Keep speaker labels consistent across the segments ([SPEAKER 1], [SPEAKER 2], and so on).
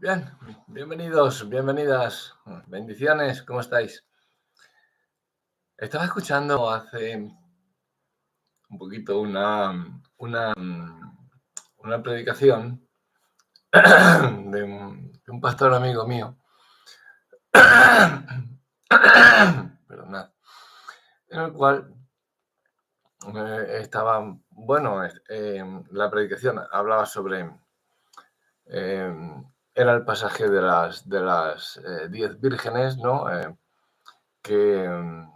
[SPEAKER 1] Bien, bienvenidos, bienvenidas, bendiciones, ¿cómo estáis? Estaba escuchando hace un poquito una predicación de un pastor amigo mío, perdonad, en el cual la predicación hablaba sobre, eh, era el pasaje de las 10 vírgenes, ¿no? Que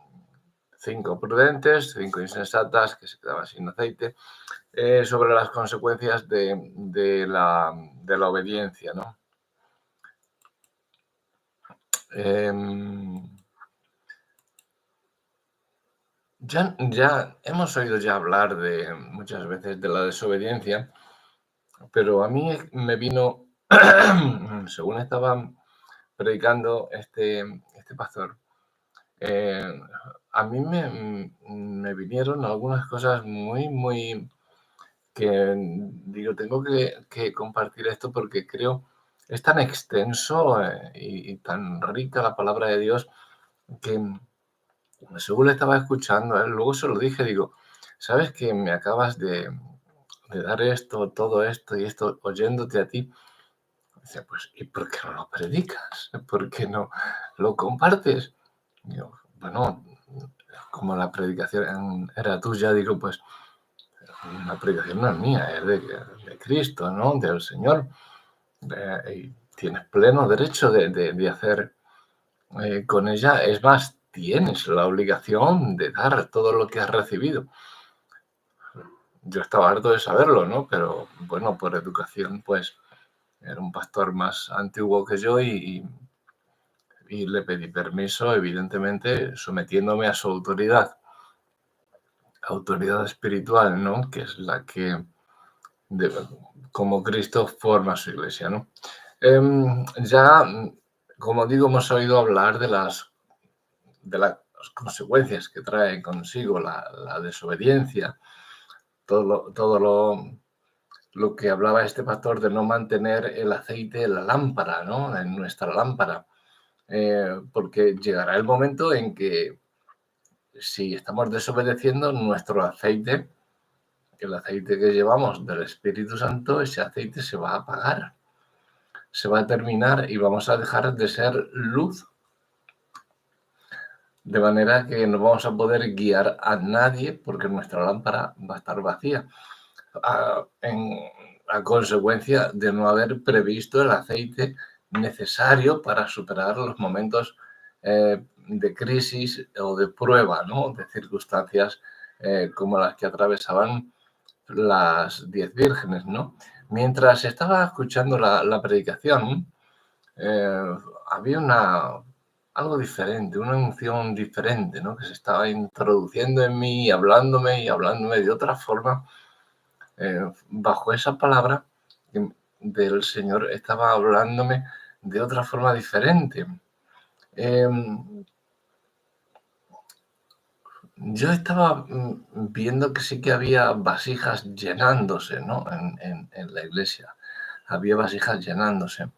[SPEAKER 1] 5 prudentes, 5 insensatas, que se quedaban sin aceite, sobre las consecuencias de la obediencia, ¿no? Ya hemos oído ya hablar muchas veces de la desobediencia, pero a mí me vino, según estaba predicando este pastor, eh, a mí me vinieron algunas cosas muy que digo, tengo que compartir esto porque creo es tan extenso y tan rica la palabra de Dios que según le estaba escuchando, luego se lo dije, digo, ¿sabes que me acabas de dar esto, todo esto y esto oyéndote a ti? Dice, pues, ¿y por qué no lo predicas? ¿Por qué no lo compartes? Digo, bueno, como la predicación era tuya, digo, pues la predicación no es mía, es de Cristo, ¿no? Del Señor. Y tienes pleno derecho de hacer con ella. Es más, tienes la obligación de dar todo lo que has recibido. Yo estaba harto de saberlo, ¿no? Pero bueno, por educación, pues era un pastor más antiguo que yo y le pedí permiso, evidentemente, sometiéndome a su autoridad espiritual, ¿no? Que es la que de- como Cristo forma su iglesia, ¿no? Ya, como digo, hemos oído hablar de las consecuencias que trae consigo la desobediencia, todo lo que hablaba este pastor de no mantener el aceite en la lámpara, ¿no? En nuestra lámpara, porque llegará el momento en que si estamos desobedeciendo nuestro aceite, el aceite que llevamos del Espíritu Santo, ese aceite se va a apagar, se va a terminar y vamos a dejar de ser luz, de manera que no vamos a poder guiar a nadie porque nuestra lámpara va a estar vacía, a consecuencia de no haber previsto el aceite necesario para superar los momentos de crisis o de prueba, ¿no? De circunstancias como las que atravesaban las 10 vírgenes, ¿no? Mientras estaba escuchando la predicación, había algo diferente, una unción diferente, ¿no? Que se estaba introduciendo en mí y hablándome de otra forma. Bajo esa palabra del Señor estaba hablándome de otra forma diferente. Eh, yo estaba viendo que sí que había vasijas llenándose, ¿no? En la iglesia. Había vasijas llenándose.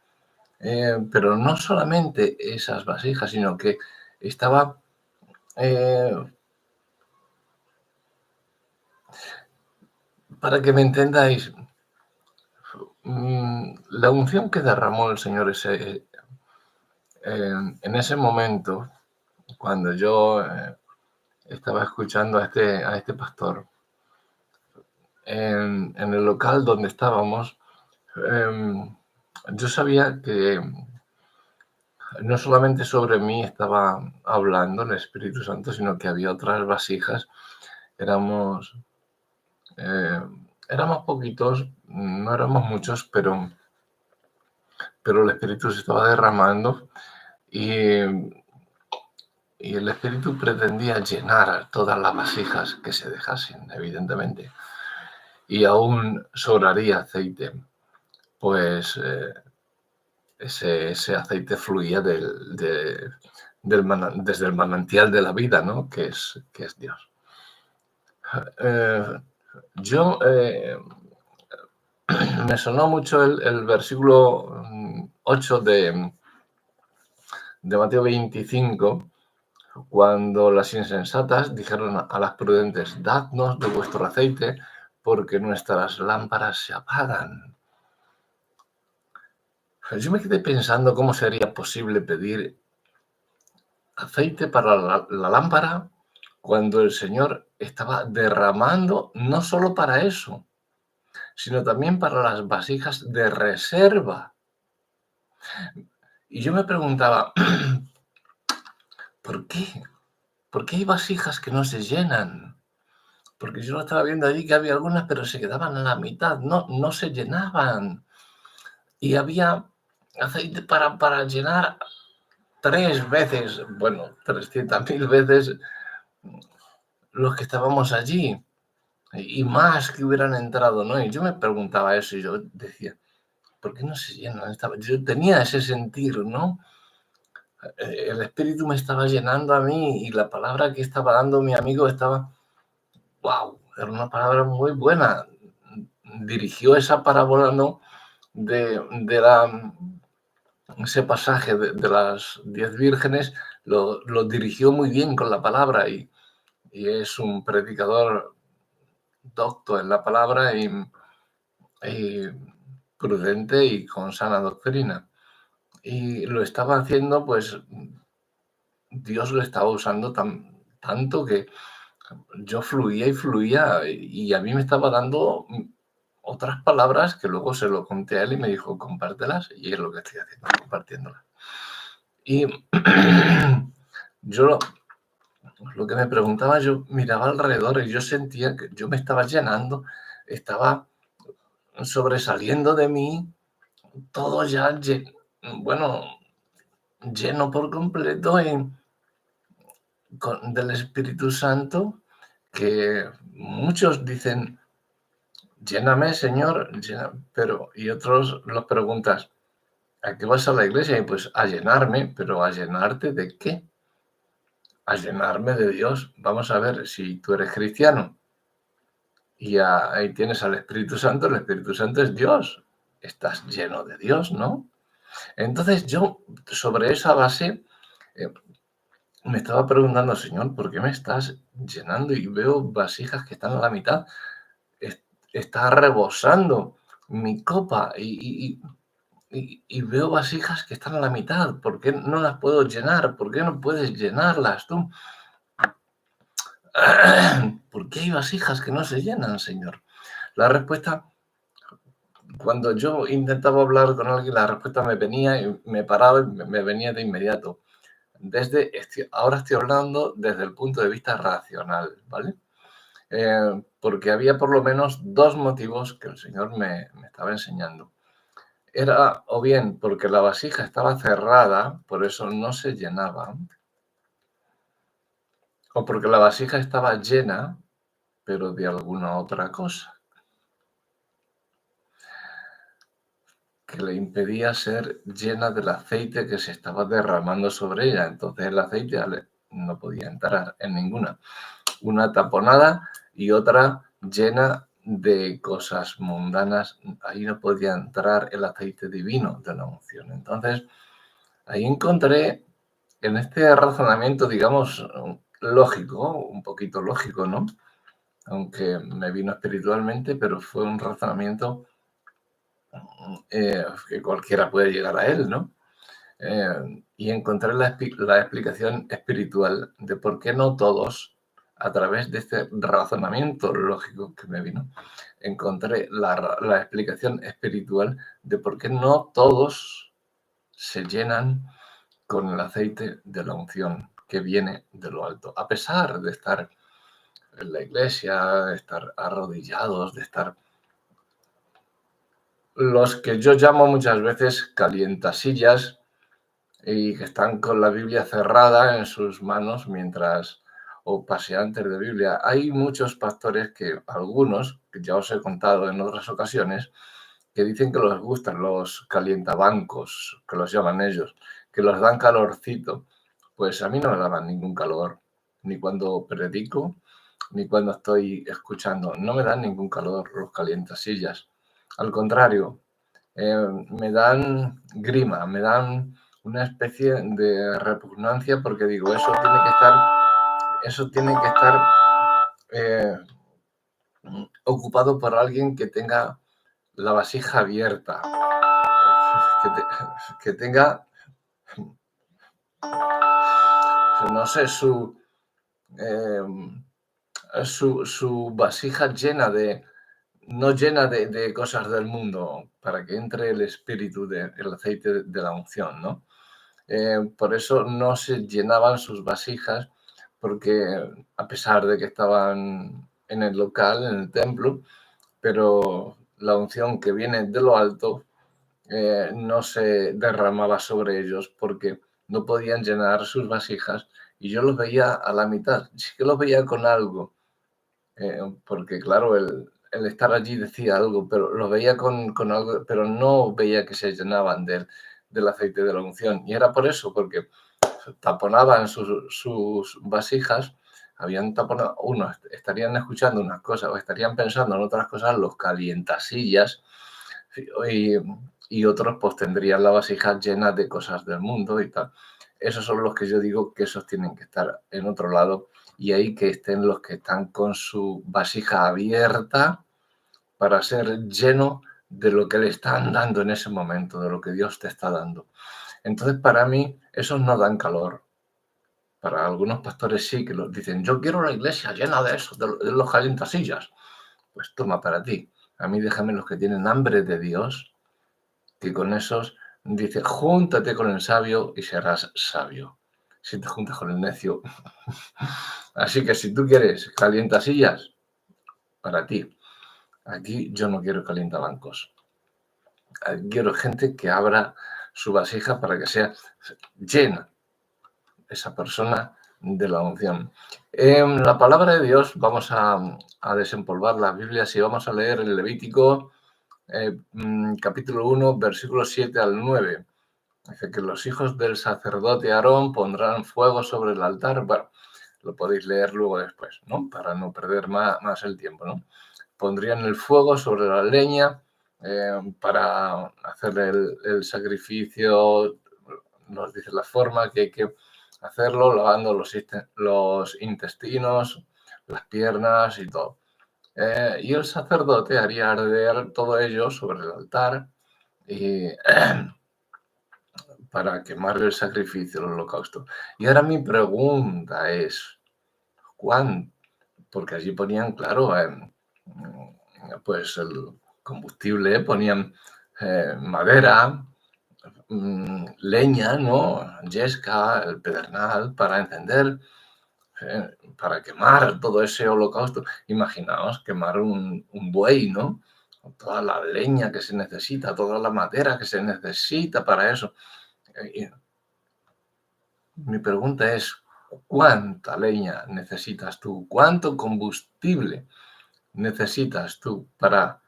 [SPEAKER 1] Pero no solamente esas vasijas, sino que estaba, eh, para que me entendáis, la unción que derramó el Señor en ese momento, cuando yo estaba escuchando a este pastor, en el local donde estábamos, yo sabía que no solamente sobre mí estaba hablando el Espíritu Santo, sino que había otras vasijas. Éramos, eh, éramos poquitos, no éramos muchos, pero el Espíritu se estaba derramando y el Espíritu pretendía llenar todas las vasijas que se dejasen, evidentemente, y aún sobraría aceite, pues ese aceite fluía desde el manantial de la vida, ¿no? Que es Dios. Yo me sonó mucho el versículo 8 de Mateo 25, cuando las insensatas dijeron a las prudentes, dadnos de vuestro aceite, porque nuestras lámparas se apagan. Yo me quedé pensando cómo sería posible pedir aceite para la lámpara cuando el Señor estaba derramando no solo para eso, sino también para las vasijas de reserva. Y yo me preguntaba, ¿por qué? ¿Por qué hay vasijas que no se llenan? Porque yo lo estaba viendo allí que había algunas, pero se quedaban a la mitad, no se llenaban. Y había aceite para llenar 3 veces, bueno, 300.000 veces los que estábamos allí. Y más que hubieran entrado, ¿no? Y yo me preguntaba eso y yo decía, ¿por qué no se llenan? Yo tenía ese sentir, ¿no? El espíritu me estaba llenando a mí y la palabra que estaba dando mi amigo estaba, wow, era una palabra muy buena. Dirigió esa parábola, ¿no? De ese pasaje de las 10 vírgenes, lo dirigió muy bien con la palabra y es un predicador docto en la palabra y prudente y con sana doctrina. Y lo estaba haciendo, pues Dios lo estaba usando tanto que yo fluía y fluía y a mí me estaba dando otras palabras que luego se lo conté a él y me dijo, compártelas, y es lo que estoy haciendo, compartiéndolas. Y yo lo que me preguntaba, yo miraba alrededor y yo sentía que yo me estaba llenando, estaba sobresaliendo de mí, todo ya, bueno, lleno por completo del Espíritu Santo, que muchos dicen, lléname, Señor, pero y otros los preguntas, ¿a qué vas a la iglesia? Y pues a llenarme, pero ¿a llenarte de qué? A llenarme de Dios. Vamos a ver, si tú eres cristiano y ahí tienes al Espíritu Santo, el Espíritu Santo es Dios. Estás lleno de Dios, ¿no? Entonces yo, sobre esa base, eh, me estaba preguntando, Señor, ¿por qué me estás llenando? Y veo vasijas que están a la mitad. Está rebosando mi copa y veo vasijas que están a la mitad. ¿Por qué no las puedo llenar? ¿Por qué no puedes llenarlas tú? ¿Por qué hay vasijas que no se llenan, Señor? La respuesta, cuando yo intentaba hablar con alguien, la respuesta me venía y me paraba y me venía de inmediato. Ahora estoy hablando desde el punto de vista racional, ¿vale? Porque había por lo menos 2 motivos que el Señor me estaba enseñando. Era o bien porque la vasija estaba cerrada, por eso no se llenaba, o porque la vasija estaba llena, pero de alguna otra cosa, que le impedía ser llena del aceite que se estaba derramando sobre ella. Entonces el aceite no podía entrar en ninguna. Una taponada y otra llena de cosas mundanas. Ahí no podía entrar el aceite divino de la unción. Entonces, ahí encontré en este razonamiento, digamos, lógico, un poquito lógico, ¿no? Aunque me vino espiritualmente, pero fue un razonamiento que cualquiera puede llegar a él, ¿no? Y encontré la explicación espiritual de por qué no todos, a través de este razonamiento lógico que me vino, encontré la explicación espiritual de por qué no todos se llenan con el aceite de la unción que viene de lo alto, a pesar de estar en la iglesia, de estar arrodillados, de estar los que yo llamo muchas veces calientasillas y que están con la Biblia cerrada en sus manos o paseantes de Biblia. Hay muchos pastores algunos, que ya os he contado en otras ocasiones, que dicen que les gustan los calientabancos, que los llaman ellos, que los dan calorcito. Pues a mí no me daban ningún calor, ni cuando predico, ni cuando estoy escuchando. No me dan ningún calor los calientasillas. Al contrario, me dan grima, me dan una especie de repugnancia porque digo, eso tiene que estar ocupado por alguien que tenga la vasija abierta, que tenga, no sé, su vasija llena no llena de cosas del mundo, para que entre el espíritu el aceite de la unción, ¿no? Por eso no se llenaban sus vasijas, porque a pesar de que estaban en el local, en el templo, pero la unción que viene de lo alto no se derramaba sobre ellos porque no podían llenar sus vasijas y yo los veía a la mitad. Sí que los veía con algo, porque claro, el estar allí decía algo, pero los veía con algo, pero no veía que se llenaban del aceite de la unción. Y era por eso, porque taponaban sus vasijas, habían taponado, unos estarían escuchando unas cosas o estarían pensando en otras cosas, los calientasillas, y otros pues tendrían la vasija llena de cosas del mundo y tal. Esos son los que yo digo que esos tienen que estar en otro lado y ahí que estén los que están con su vasija abierta para ser lleno de lo que le están dando en ese momento, de lo que Dios te está dando. Entonces, para mí, esos no dan calor. Para algunos pastores sí, que los dicen, yo quiero la iglesia llena de eso, de los calientasillas. Pues toma para ti. A mí déjame los que tienen hambre de Dios, que con esos dice, júntate con el sabio y serás sabio. Si te juntas con el necio. Así que si tú quieres calientasillas, para ti. Aquí yo no quiero calientabancos. Quiero gente que abra su vasija para que sea llena esa persona de la unción. En la palabra de Dios vamos a desempolvar las Biblias y vamos a leer el Levítico capítulo 1, versículos 7 al 9. Dice que los hijos del sacerdote Aarón pondrán fuego sobre el altar. Bueno, lo podéis leer luego después, ¿no? Para no perder más el tiempo, ¿no? Pondrían el fuego sobre la leña para hacer el sacrificio. Nos dice la forma que hay que hacerlo, lavando los intestinos, las piernas y todo. Y el sacerdote haría arder todo ello sobre el altar y para quemar el sacrificio, el holocausto. Y ahora mi pregunta es, ¿cuánto? Porque allí ponían, claro, pues el combustible, ponían madera, leña, ¿no? Yesca, el pedernal para encender, para quemar todo ese holocausto. Imaginaos quemar un buey, ¿no? Toda la leña que se necesita, toda la madera que se necesita para eso. Mi pregunta es, ¿cuánta leña necesitas tú? ¿Cuánto combustible necesitas tú para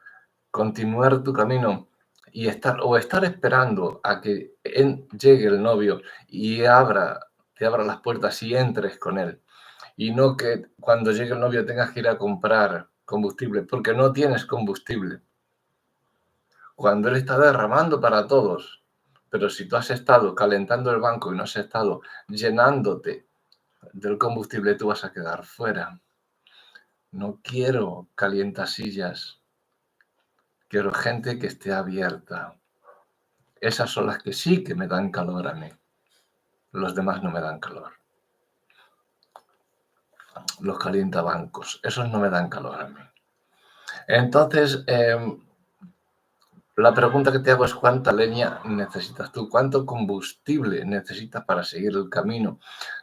[SPEAKER 1] continuar tu camino y estar esperando a que llegue el novio y te abra las puertas y entres con él? Y no que cuando llegue el novio tengas que ir a comprar combustible, porque no tienes combustible. Cuando él está derramando para todos. Pero si tú has estado calentando el banco y no has estado llenándote del combustible, tú vas a quedar fuera. No quiero calientasillas. Quiero gente que esté abierta. Esas son las que sí que me dan calor a mí. Los demás no me dan calor. Los calientabancos, esos no me dan calor a mí. Entonces, la pregunta que te hago es ¿cuánta leña necesitas tú? ¿Cuánto combustible necesitas para seguir el camino?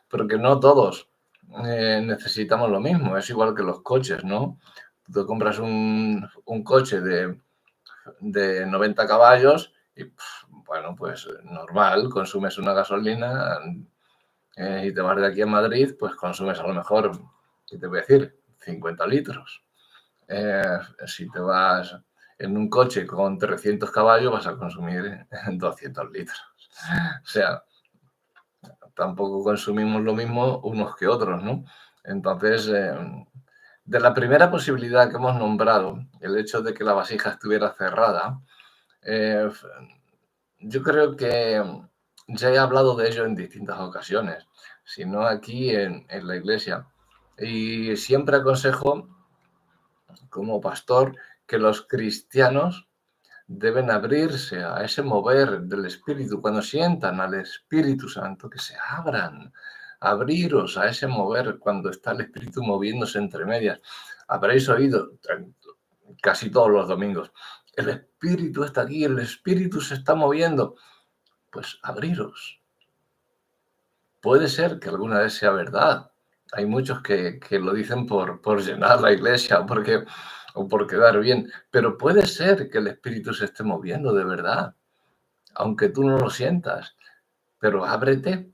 [SPEAKER 1] Porque no todos necesitamos lo mismo. Es igual que los coches, ¿no? Tú compras un coche de 90 caballos y, bueno, pues normal, consumes una gasolina y te vas de aquí a Madrid, pues consumes a lo mejor, ¿qué te voy a decir? 50 litros. Si te vas en un coche con 300 caballos vas a consumir 200 litros. O sea, tampoco consumimos lo mismo unos que otros, ¿no? Entonces, de la primera posibilidad que hemos nombrado, el hecho de que la vasija estuviera cerrada, Eh, yo creo que ya he hablado de ello en distintas ocasiones, si no aquí en la iglesia. Y siempre aconsejo, como pastor, que los cristianos deben abrirse a ese mover del Espíritu. Cuando sientan al Espíritu Santo, que se abran, abriros a ese mover cuando está el Espíritu moviéndose entre medias. Habréis oído casi todos los domingos, el Espíritu está aquí, el Espíritu se está moviendo. Pues abriros. Puede ser que alguna vez sea verdad. Hay muchos que lo dicen por llenar la iglesia o por quedar bien, pero puede ser que el Espíritu se esté moviendo de verdad, aunque tú no lo sientas. Pero ábrete,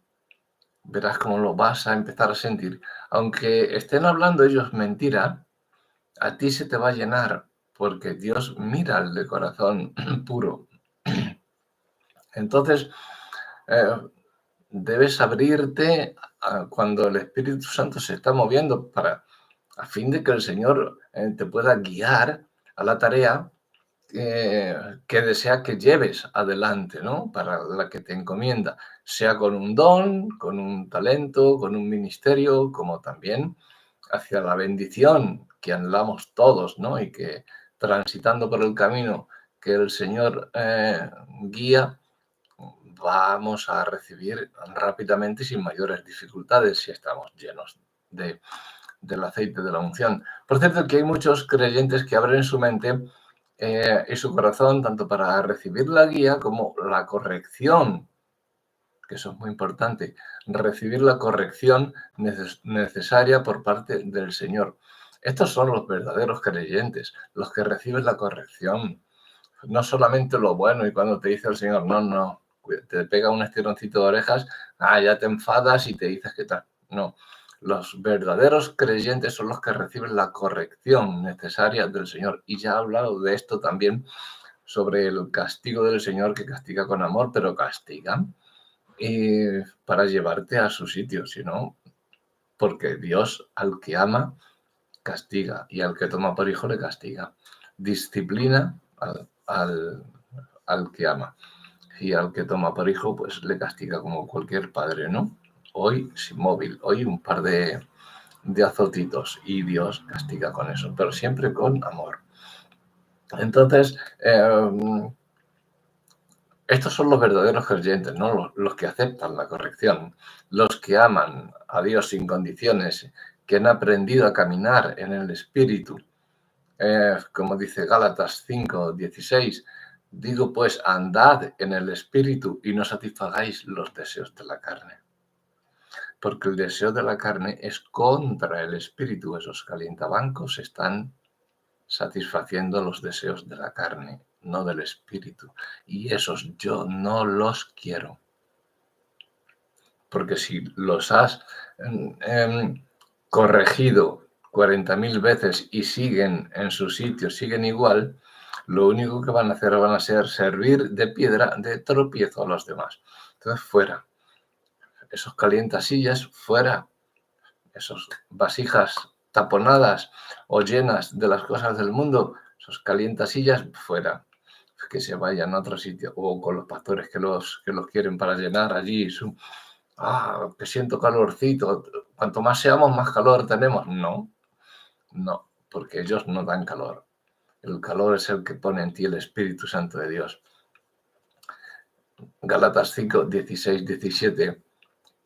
[SPEAKER 1] verás cómo lo vas a empezar a sentir. Aunque estén hablando ellos mentira, a ti se te va a llenar, porque Dios mira al de corazón puro. Entonces, eh, debes abrirte cuando el Espíritu Santo se está moviendo a fin de que el Señor te pueda guiar a la tarea que desea que lleves adelante, ¿no? Para la que te encomienda, sea con un don, con un talento, con un ministerio, como también hacia la bendición que anhelamos todos, ¿no? Y que transitando por el camino que el Señor guía, vamos a recibir rápidamente y sin mayores dificultades si estamos llenos del aceite de la unción. Por cierto, que hay muchos creyentes que abren su mente y su corazón tanto para recibir la guía como la corrección, que eso es muy importante, recibir la corrección necesaria por parte del Señor. Estos son los verdaderos creyentes, los que reciben la corrección, no solamente lo bueno y cuando te dice el Señor, no, te pega un estironcito de orejas, ya te enfadas y te dices que tal. No, los verdaderos creyentes son los que reciben la corrección necesaria del Señor. Y ya he hablado de esto también sobre el castigo del Señor, que castiga con amor, pero castiga para llevarte a su sitio, sino porque Dios al que ama castiga y al que toma por hijo le castiga. Disciplina al que ama y al que toma por hijo pues le castiga como cualquier padre, ¿no? Hoy sin móvil, hoy un par de azotitos y Dios castiga con eso, pero siempre con amor. Entonces, estos son los verdaderos creyentes, ¿no? Los que aceptan la corrección, los que aman a Dios sin condiciones, que han aprendido a caminar en el Espíritu. Como dice Gálatas 5:16, digo pues, andad en el Espíritu y no satisfagáis los deseos de la carne. Porque el deseo de la carne es contra el Espíritu. Esos calientabancos están satisfaciendo los deseos de la carne, no del Espíritu. Y esos yo no los quiero. Porque si los has corregido 40.000 veces y siguen en su sitio, siguen igual, lo único que van a hacer van a ser servir de piedra de tropiezo a los demás. Entonces, fuera. Esos calientasillas, fuera. Esos vasijas taponadas o llenas de las cosas del mundo, esos calientasillas, fuera. Que se vayan a otro sitio. O con los pastores que los quieren para llenar allí que siento calorcito. Cuanto más seamos, más calor tenemos. No, porque ellos no dan calor. El calor es el que pone en ti el Espíritu Santo de Dios. Gálatas 5:16-17.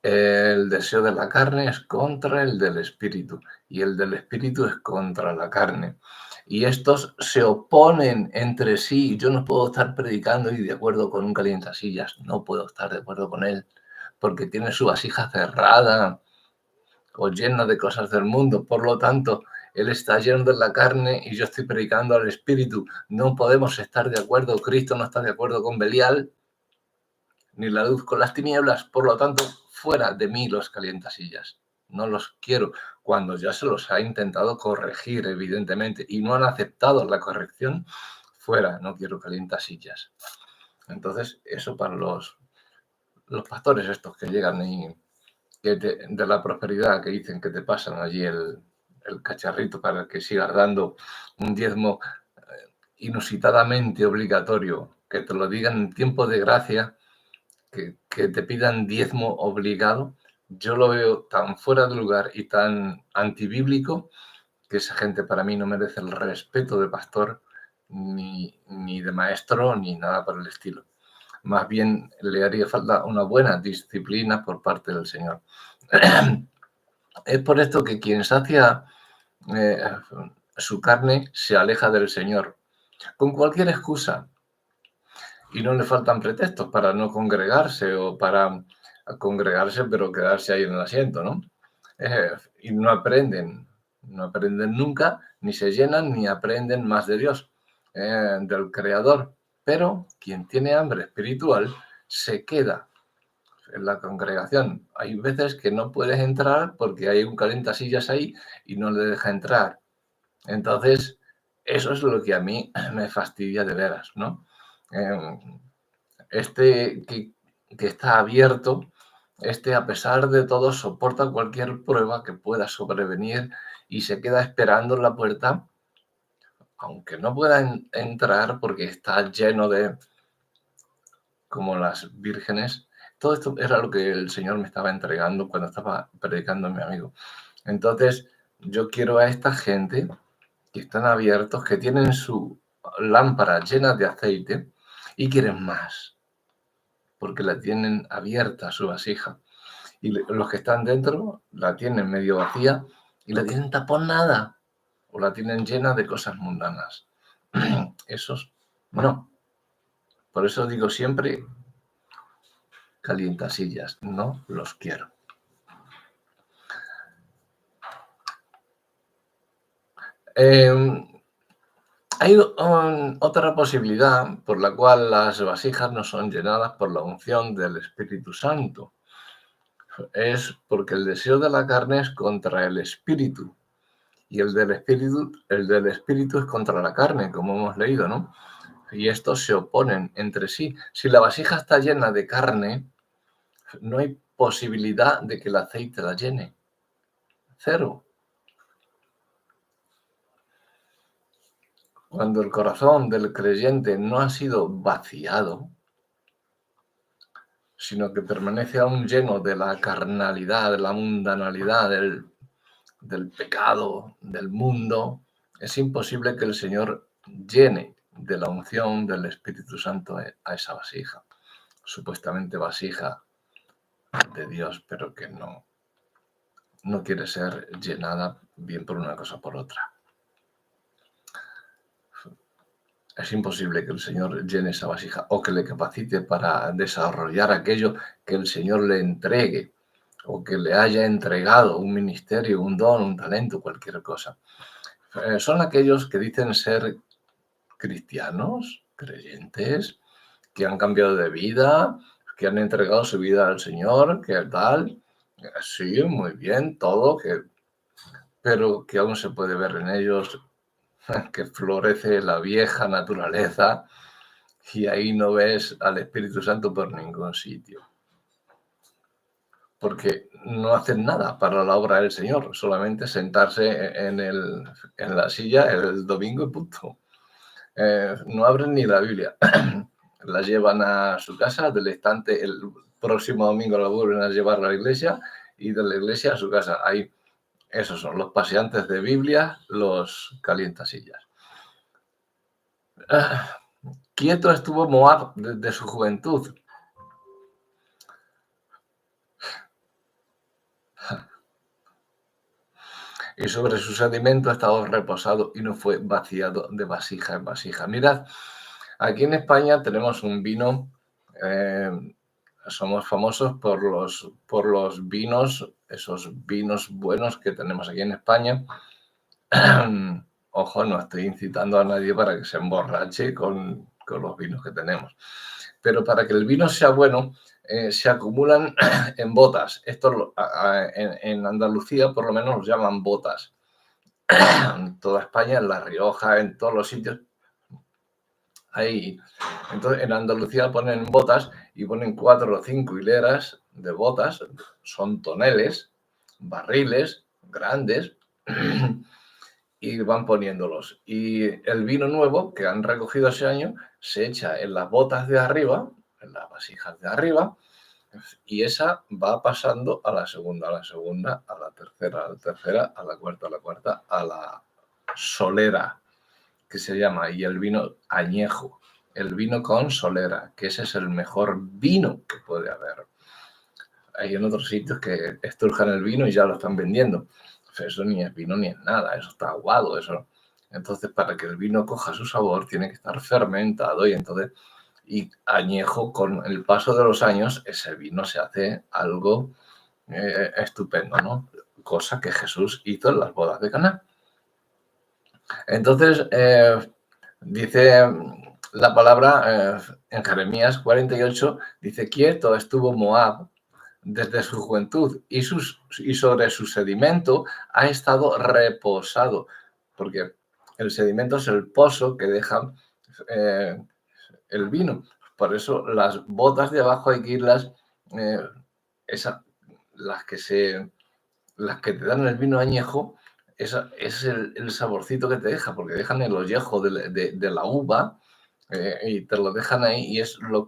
[SPEAKER 1] El deseo de la carne es contra el del Espíritu y el del Espíritu es contra la carne. Y estos se oponen entre sí. Yo no puedo estar predicando y de acuerdo con un calientasillas. No puedo estar de acuerdo con él porque tiene su vasija cerrada o llena de cosas del mundo. Por lo tanto, él está lleno de la carne y yo estoy predicando al Espíritu. No podemos estar de acuerdo. Cristo no está de acuerdo con Belial, ni la luz con las tinieblas. Por lo tanto, fuera de mí los calientasillas. No los quiero. Cuando ya se los ha intentado corregir, evidentemente, y no han aceptado la corrección, fuera, no quiero calientasillas. Entonces, eso para los pastores estos que llegan y de la prosperidad, que dicen que te pasan allí el cacharrito para que sigas dando un diezmo inusitadamente obligatorio que te lo digan en tiempo de gracia, que te pidan diezmo obligado, yo lo veo tan fuera de lugar y tan antibíblico que esa gente para mí no merece el respeto de pastor, ni de maestro, ni nada por el estilo. Más bien le haría falta una buena disciplina por parte del Señor. Es por esto que quien sacia su carne se aleja del Señor, con cualquier excusa. Y no le faltan pretextos para no congregarse o para congregarse pero quedarse ahí en el asiento, ¿no? Y no aprenden nunca, ni se llenan, ni aprenden más de Dios, del Creador. Pero quien tiene hambre espiritual se queda en la congregación. Hay veces que no puedes entrar porque hay un calentasillas ahí y no le deja entrar. Entonces, eso es lo que a mí me fastidia de veras, ¿no? Que está abierto, a pesar de todo, soporta cualquier prueba que pueda sobrevenir y se queda esperando en la puerta, aunque no pueda entrar porque está lleno de, como las vírgenes. Todo esto era lo que el Señor me estaba entregando cuando estaba predicando a mi amigo. Entonces, yo quiero a esta gente que están abiertos, que tienen su lámpara llena de aceite y quieren más, porque la tienen abierta su vasija. Y los que están dentro la tienen medio vacía y la tienen taponada o la tienen llena de cosas mundanas. Esos no. Por eso digo siempre, calientasillas, no los quiero. Hay otra posibilidad por la cual las vasijas no son llenadas por la unción del Espíritu Santo. Es porque el deseo de la carne es contra el Espíritu y el del Espíritu es contra la carne, como hemos leído, ¿no? Y estos se oponen entre sí. Si la vasija está llena de carne, no hay posibilidad de que el aceite la llene. Cero. Cuando el corazón del creyente no ha sido vaciado, sino que permanece aún lleno de la carnalidad, de la mundanalidad, del pecado, del mundo, es imposible que el Señor llene de la unción del Espíritu Santo a esa vasija, supuestamente vasija de Dios, pero que no quiere ser llenada bien por una cosa o por otra. Es imposible que el Señor llene esa vasija o que le capacite para desarrollar aquello que el Señor le entregue o que le haya entregado, un ministerio, un don, un talento, cualquier cosa. Son aquellos que dicen ser cristianos, creyentes, que han cambiado de vida, que han entregado su vida al Señor, que tal. Sí, muy bien, todo, pero que aún se puede ver en ellos que florece la vieja naturaleza y ahí no ves al Espíritu Santo por ningún sitio. Porque no hacen nada para la obra del Señor, solamente sentarse en la silla el domingo y punto. No abren ni la Biblia. La llevan a su casa, del estante el próximo domingo la vuelven a llevar a la iglesia y de la iglesia a su casa. Ahí, esos son los paseantes de Biblia, los calientasillas. Quieto estuvo Moab desde su juventud. Y sobre su sedimento ha estado reposado y no fue vaciado de vasija en vasija. Mirad, aquí en España tenemos un vino, somos famosos por los vinos, esos vinos buenos que tenemos aquí en España. Ojo, no estoy incitando a nadie para que se emborrache con los vinos que tenemos. Pero para que el vino sea bueno, se acumulan en botas. Esto en Andalucía por lo menos los llaman botas. En toda España, en La Rioja, en todos los sitios. Ahí. Entonces en Andalucía ponen botas y ponen 4 o 5 hileras de botas. Son toneles, barriles grandes. y van poniéndolos. Y el vino nuevo que han recogido ese año se echa en las botas de arriba, en las vasijas de arriba, y esa va pasando a la segunda, a la segunda, a la tercera, a la cuarta, a la solera, que se llama, y el vino añejo, el vino con solera, que ese es el mejor vino que puede haber. Hay en otros sitios que estrujan el vino y ya lo están vendiendo. Eso ni es vino ni es nada, eso está aguado, eso. Entonces, para que el vino coja su sabor, tiene que estar fermentado y añejo, con el paso de los años, ese vino se hace algo estupendo, ¿no? Cosa que Jesús hizo en las bodas de Caná. Entonces, dice la palabra en Jeremías 48, dice: quieto estuvo Moab desde su juventud y sobre su sedimento ha estado reposado, porque el sedimento es el pozo que deja el vino. Por eso las botas de abajo hay que irlas, las que te dan el vino añejo, esa es el saborcito que te deja, porque dejan el ollejo de la uva y te lo dejan ahí, y es lo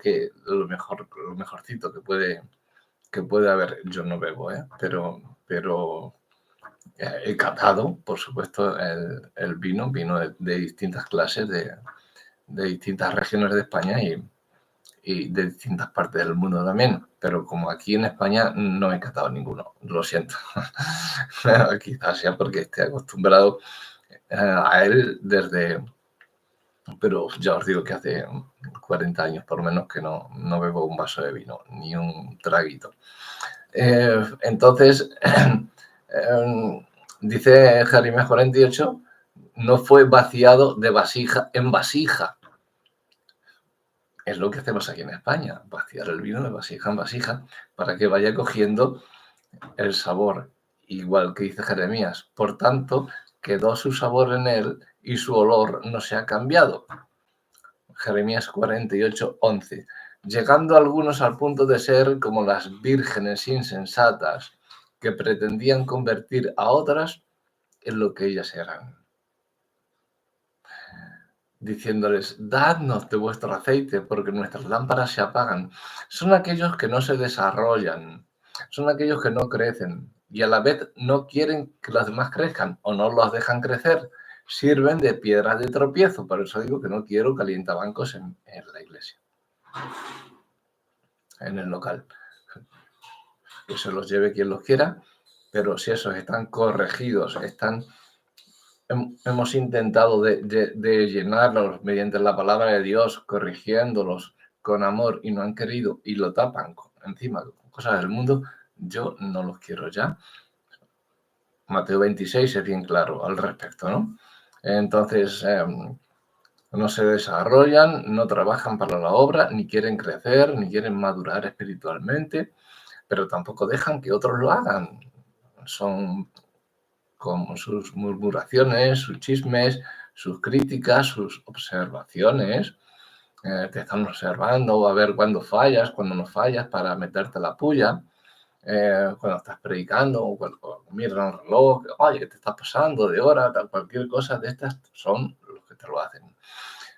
[SPEAKER 1] mejorcito que puede haber. Yo no bebo, pero he catado, por supuesto, el vino de distintas clases, de distintas regiones de España y de distintas partes del mundo también. Pero como aquí en España no he catado ninguno, lo siento. Quizás sea porque esté acostumbrado a él pero ya os digo que hace 40 años por lo menos que no bebo un vaso de vino, ni un traguito. Entonces, dice Jeremías 48, no fue vaciado de vasija en vasija. Es lo que hacemos aquí en España, vaciar el vino de vasija en vasija para que vaya cogiendo el sabor, igual que dice Jeremías. Por tanto, quedó su sabor en él y su olor no se ha cambiado. Jeremías 48, 11. Llegando algunos al punto de ser como las vírgenes insensatas que pretendían convertir a otras en lo que ellas eran, diciéndoles: dadnos de vuestro aceite, porque nuestras lámparas se apagan. Son aquellos que no se desarrollan, son aquellos que no crecen y a la vez no quieren que los demás crezcan o no los dejan crecer. Sirven de piedras de tropiezo. Por eso digo que no quiero calientabancos en la iglesia, en el local. Que se los lleve quien los quiera, pero si esos están corregidos, hemos intentado de llenarlos mediante la palabra de Dios, corrigiéndolos con amor, y no han querido y lo tapan encima con cosas del mundo, yo no los quiero ya. Mateo 26 es bien claro al respecto, ¿no? Entonces, no se desarrollan, no trabajan para la obra, ni quieren crecer, ni quieren madurar espiritualmente, pero tampoco dejan que otros lo hagan. Son como sus murmuraciones, sus chismes, sus críticas, sus observaciones. Te están observando a ver cuándo fallas, cuándo no fallas, para meterte la puya. Cuando estás predicando, o cuando miran el reloj, oye, ¿qué te está pasando de hora? Tal, cualquier cosa de estas son los que te lo hacen.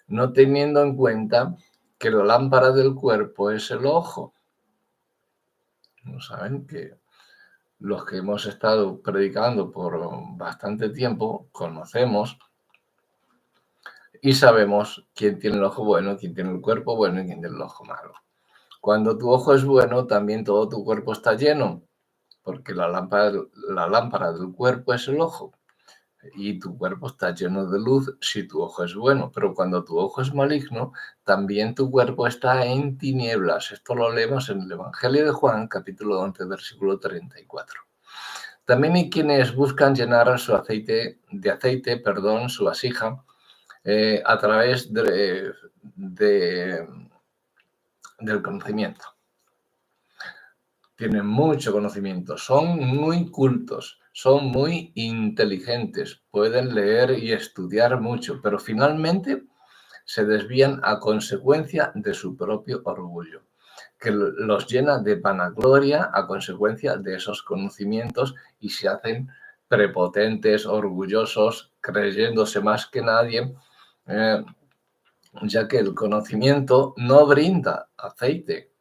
[SPEAKER 1] No teniendo en cuenta que la lámpara del cuerpo es el ojo. No saben que los que hemos estado predicando por bastante tiempo conocemos y sabemos quién tiene el ojo bueno, quién tiene el cuerpo bueno y quién tiene el ojo malo. Cuando tu ojo es bueno, también todo tu cuerpo está lleno, porque la lámpara del cuerpo es el ojo. Y tu cuerpo está lleno de luz si tu ojo es bueno, pero cuando tu ojo es maligno, también tu cuerpo está en tinieblas. Esto lo leemos en el Evangelio de Juan, capítulo 11, versículo 34. También hay quienes buscan llenar su vasija, a través del conocimiento. Tienen mucho conocimiento, son muy cultos, son muy inteligentes, pueden leer y estudiar mucho, pero finalmente se desvían a consecuencia de su propio orgullo, que los llena de vanagloria a consecuencia de esos conocimientos, y se hacen prepotentes, orgullosos, creyéndose más que nadie, ya que el conocimiento no brinda aceite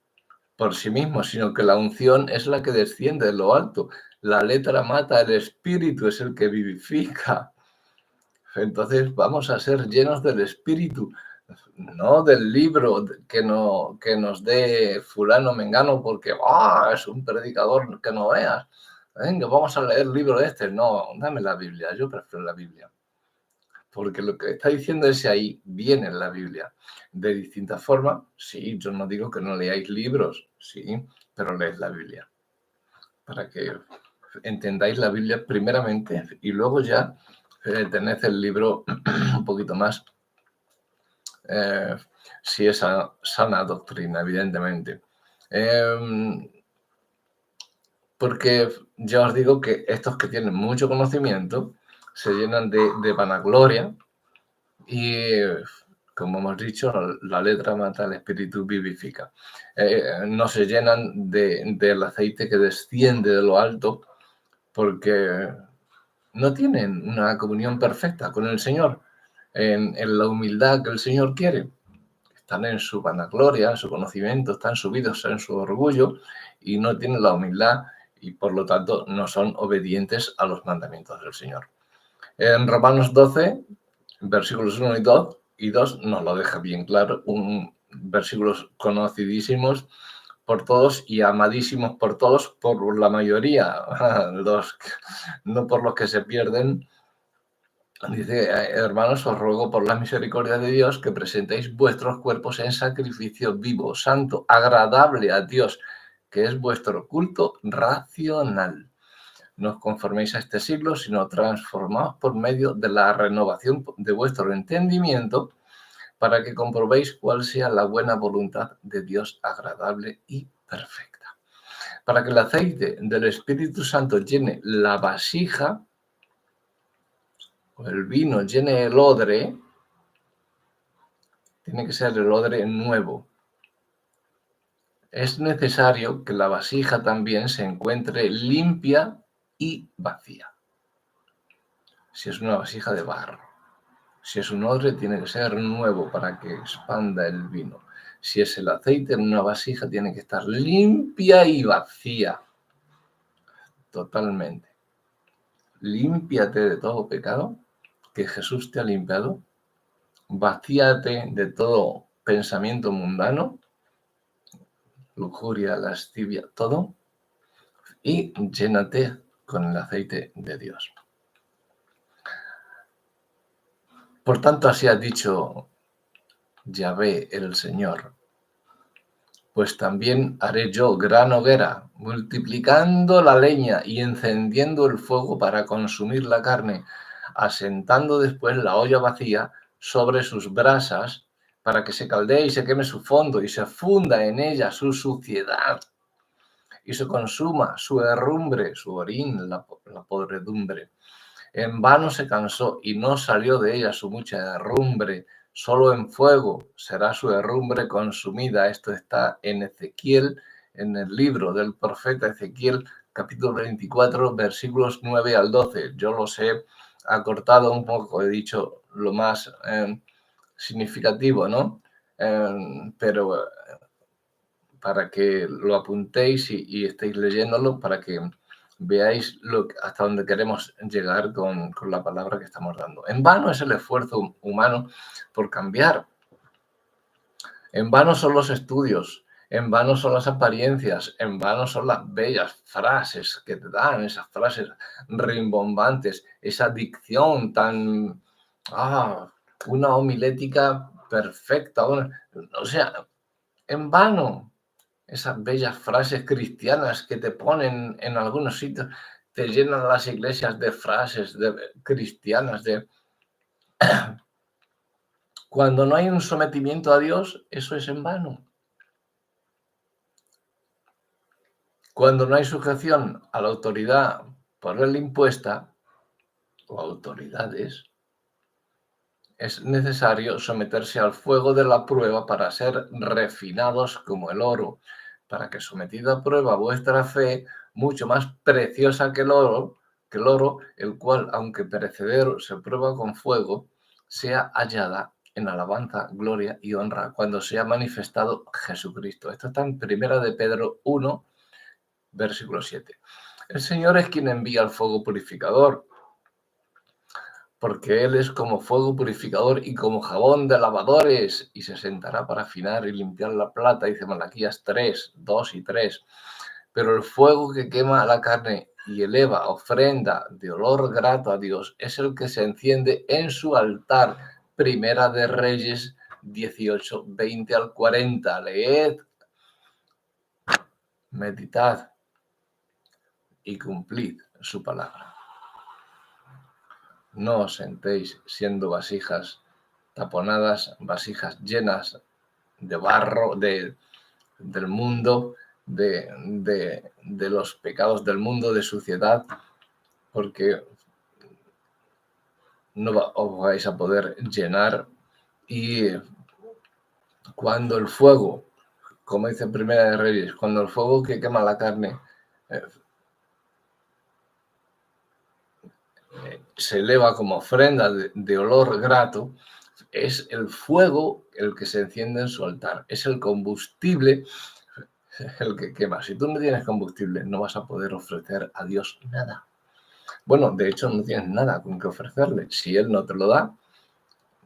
[SPEAKER 1] por sí mismo, sino que la unción es la que desciende de lo alto. La letra mata, el espíritu es el que vivifica. Entonces vamos a ser llenos del espíritu, no del libro que nos dé fulano mengano porque es un predicador que no veas. Venga, vamos a leer el libro este. No, dame la Biblia, yo prefiero la Biblia. Porque lo que está diciendo ese ahí viene en la Biblia. De distintas formas, sí, yo no digo que no leáis libros, sí, pero leed la Biblia. Para que entendáis la Biblia primeramente y luego ya tened el libro un poquito más, si es sana doctrina, evidentemente. Porque ya os digo que estos que tienen mucho conocimiento se llenan de vanagloria y, como hemos dicho, la letra mata, el espíritu vivifica. No se llenan del aceite que desciende de lo alto porque no tienen una comunión perfecta con el Señor, en la humildad que el Señor quiere. Están en su vanagloria, en su conocimiento, están subidos en su orgullo y no tienen la humildad y por lo tanto no son obedientes a los mandamientos del Señor. En Romanos 12, versículos 1 y 2 nos lo deja bien claro, versículos conocidísimos por todos y amadísimos por todos, por la mayoría, no por los que se pierden. Dice, hermanos, os ruego por la misericordia de Dios que presentéis vuestros cuerpos en sacrificio vivo, santo, agradable a Dios, que es vuestro culto racional. No os conforméis a este siglo, sino transformaos por medio de la renovación de vuestro entendimiento, para que comprobéis cuál sea la buena voluntad de Dios agradable y perfecta. Para que el aceite del Espíritu Santo llene la vasija, o el vino llene el odre, tiene que ser el odre nuevo. Es necesario que la vasija también se encuentre limpia y vacía. Si es una vasija de barro. Si es un odre, tiene que ser nuevo para que expanda el vino. Si es el aceite en una vasija, tiene que estar limpia y vacía. Totalmente. Límpiate de todo pecado, que Jesús te ha limpiado. Vacíate de todo pensamiento mundano, lujuria, lascivia, todo. Y llénate con el aceite de Dios. Por tanto, así ha dicho Yahvé el Señor, pues también haré yo gran hoguera, multiplicando la leña y encendiendo el fuego para consumir la carne, asentando después la olla vacía sobre sus brasas, para que se caldee y se queme su fondo y se funda en ella su suciedad y se consuma su herrumbre, su orín, la podredumbre. En vano se cansó y no salió de ella su mucha herrumbre, solo en fuego será su herrumbre consumida. Esto está en Ezequiel, en el libro del profeta Ezequiel, capítulo 24, versículos 9 al 12. Yo los he acortado un poco, he dicho lo más significativo, ¿no? Pero para que lo apuntéis y estéis leyéndolo, para que veáis hasta dónde queremos llegar con la palabra que estamos dando. En vano es el esfuerzo humano por cambiar. En vano son los estudios, en vano son las apariencias, en vano son las bellas frases que te dan, esas frases rimbombantes, esa dicción tan... una homilética perfecta. O sea, en vano. Esas bellas frases cristianas que te ponen en algunos sitios, te llenan las iglesias de frases cristianas. Cuando no hay un sometimiento a Dios, eso es en vano. Cuando no hay sujeción a la autoridad por él impuesta, o autoridades, es necesario someterse al fuego de la prueba para ser refinados como el oro, para que sometida a prueba vuestra fe, mucho más preciosa que el oro, que el oro, el cual, aunque perecedero, se prueba con fuego, sea hallada en alabanza, gloria y honra cuando sea manifestado Jesucristo. Esto está en 1 de Pedro 1, versículo 7. El Señor es quien envía el fuego purificador, porque Él es como fuego purificador y como jabón de lavadores, y se sentará para afinar y limpiar la plata, dice Malaquías 3, 2 y 3. Pero el fuego que quema la carne y eleva ofrenda de olor grato a Dios es el que se enciende en su altar. Primera de Reyes 18, 20 al 40. Leed, meditad y cumplid su palabra. No os sentéis siendo vasijas taponadas, vasijas llenas de barro del mundo, de los pecados del mundo, de suciedad, porque no os vais a poder llenar. Y cuando el fuego, como dice Primera de Reyes, cuando el fuego que quema la carne se eleva como ofrenda de olor grato, es el fuego el que se enciende en su altar, es el combustible el que quema. Si tú no tienes combustible, no vas a poder ofrecer a Dios nada. Bueno, de hecho, no tienes nada con que ofrecerle. Si Él no te lo da,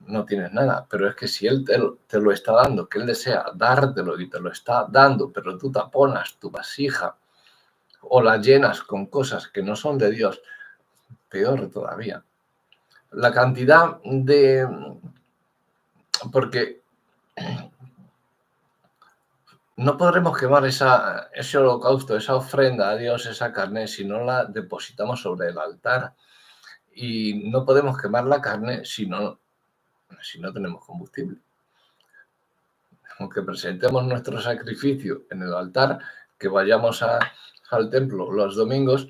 [SPEAKER 1] no tienes nada. Pero es que si Él te lo está dando, que Él desea dártelo y te lo está dando, pero tú taponas tu vasija o la llenas con cosas que no son de Dios, peor todavía. La cantidad de... Porque no podremos quemar ese holocausto, esa ofrenda a Dios, esa carne, si no la depositamos sobre el altar. Y no podemos quemar la carne si no tenemos combustible. Aunque presentemos nuestro sacrificio en el altar, que vayamos al templo los domingos,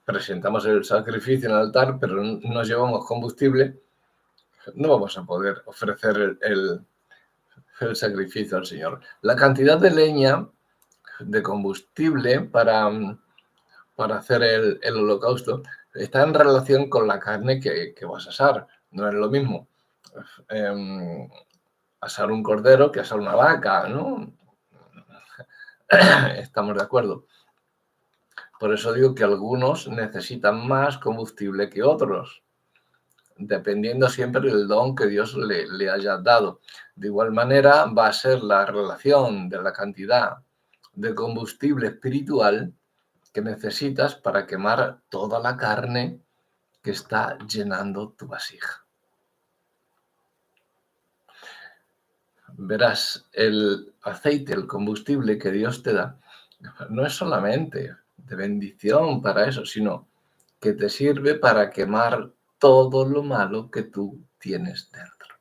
[SPEAKER 1] presentamos el sacrificio en el altar, pero no llevamos combustible, no vamos a poder ofrecer el sacrificio al Señor. La cantidad de leña, de combustible para hacer el holocausto, está en relación con la carne que vas a asar. No es lo mismo asar un cordero que asar una vaca, ¿no? Estamos de acuerdo. Por eso digo que algunos necesitan más combustible que otros, dependiendo siempre del don que Dios le haya dado. De igual manera va a ser la relación de la cantidad de combustible espiritual que necesitas para quemar toda la carne que está llenando tu vasija. Verás, el aceite, el combustible que Dios te da, no es solamente de bendición para eso, sino que te sirve para quemar todo lo malo que tú tienes dentro.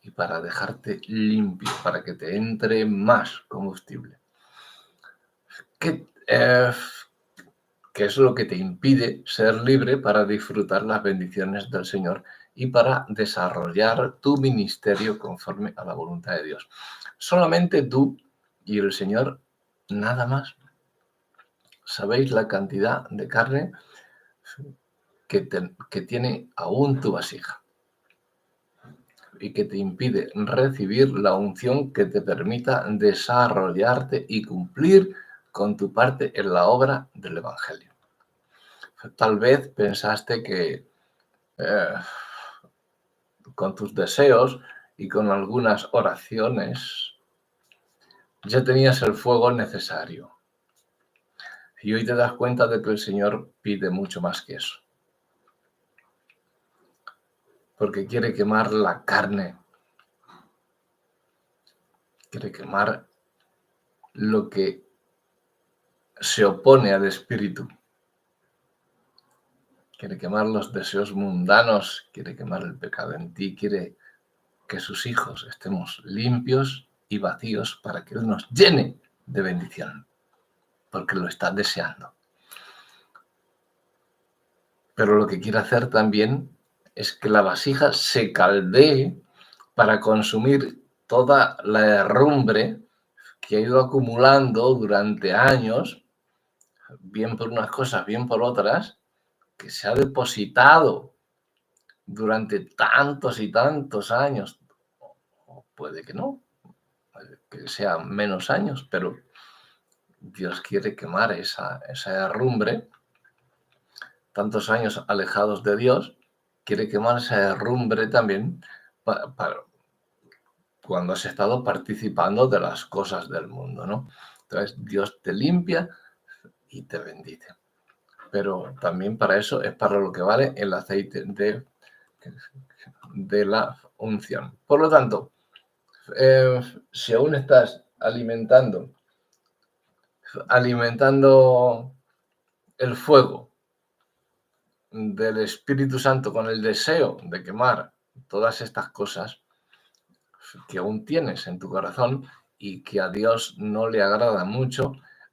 [SPEAKER 1] Y para dejarte limpio, para que te entre más combustible. ¿Qué es lo que te impide ser libre para disfrutar las bendiciones del Señor y para desarrollar tu ministerio conforme a la voluntad de Dios? Solamente tú y el Señor, nada más. ¿Sabéis la cantidad de carne que tiene aún tu vasija y que te impide recibir la unción que te permita desarrollarte y cumplir con tu parte en la obra del Evangelio? Tal vez pensaste que con tus deseos y con algunas oraciones ya tenías el fuego necesario. Y hoy te das cuenta de que el Señor pide mucho más que eso. Porque quiere quemar la carne. Quiere quemar lo que se opone al espíritu. Quiere quemar los deseos mundanos. Quiere quemar el pecado en ti. Quiere que sus hijos estemos limpios y vacíos para que Él nos llene de bendición. Porque lo está deseando. Pero lo que quiere hacer también es que la vasija se caldee para consumir toda la herrumbre que ha ido acumulando durante años, bien por unas cosas, bien por otras, que se ha depositado durante tantos y tantos años, o puede que no, que sean menos años, pero Dios quiere quemar esa herrumbre, tantos años alejados de Dios, quiere quemar esa herrumbre también cuando has estado participando de las cosas del mundo, ¿no? Entonces Dios te limpia y te bendice. Pero también para eso es para lo que vale el aceite de la unción. Por lo tanto, si aún estás alimentando el fuego del Espíritu Santo con el deseo de quemar todas estas cosas que aún tienes en tu corazón y que a Dios no le agrada mucho,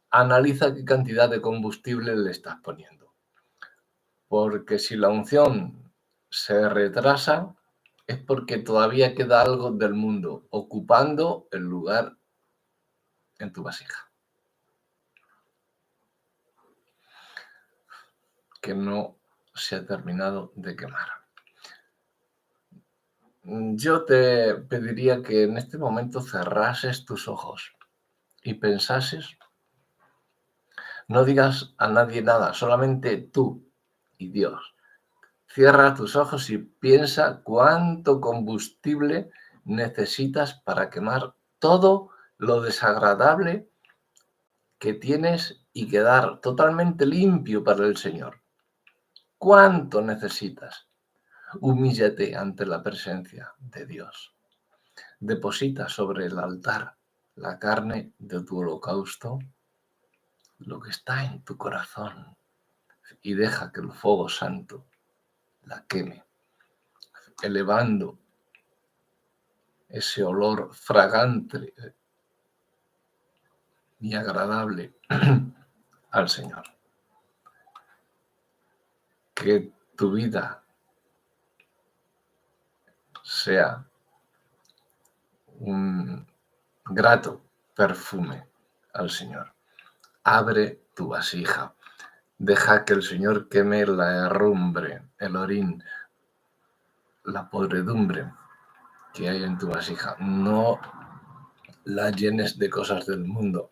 [SPEAKER 1] analiza qué cantidad de combustible le estás poniendo. Porque si la unción se retrasa, es porque todavía queda algo del mundo ocupando el lugar en tu vasija, que no se ha terminado de quemar. Yo te pediría que en este momento cerrases tus ojos y pensases, no digas a nadie nada, solamente tú y Dios. Cierra tus ojos y piensa cuánto combustible necesitas para quemar todo lo desagradable que tienes y quedar totalmente limpio para el Señor. ¿Cuánto necesitas? Humíllate ante la presencia de Dios. Deposita sobre el altar la carne de tu holocausto, lo que está en tu corazón, y deja que el fuego santo la queme, elevando ese olor fragante y agradable al Señor. Que tu vida sea un grato perfume al Señor. Abre tu vasija. Deja que el Señor queme la herrumbre, el orín, la podredumbre que hay en tu vasija. No la llenes de cosas del mundo.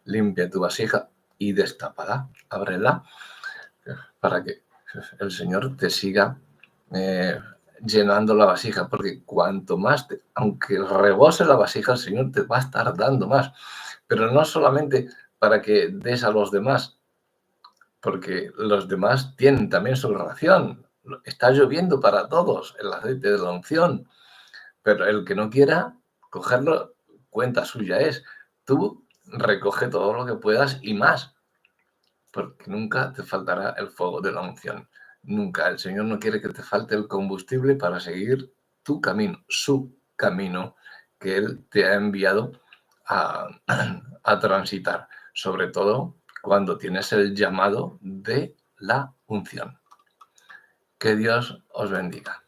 [SPEAKER 1] Limpia tu vasija y destápala. Ábrela para que el Señor te siga llenando la vasija, porque cuanto más, aunque rebose la vasija, el Señor te va a estar dando más, pero no solamente para que des a los demás, porque los demás tienen también su ración, está lloviendo para todos el aceite de la unción, pero el que no quiera cogerlo, cuenta suya es. Tú recoge todo lo que puedas y más, porque nunca te faltará el fuego de la unción. Nunca. El Señor no quiere que te falte el combustible para seguir tu camino, su camino que Él te ha enviado a transitar, sobre todo cuando tienes el llamado de la unción. Que Dios os bendiga.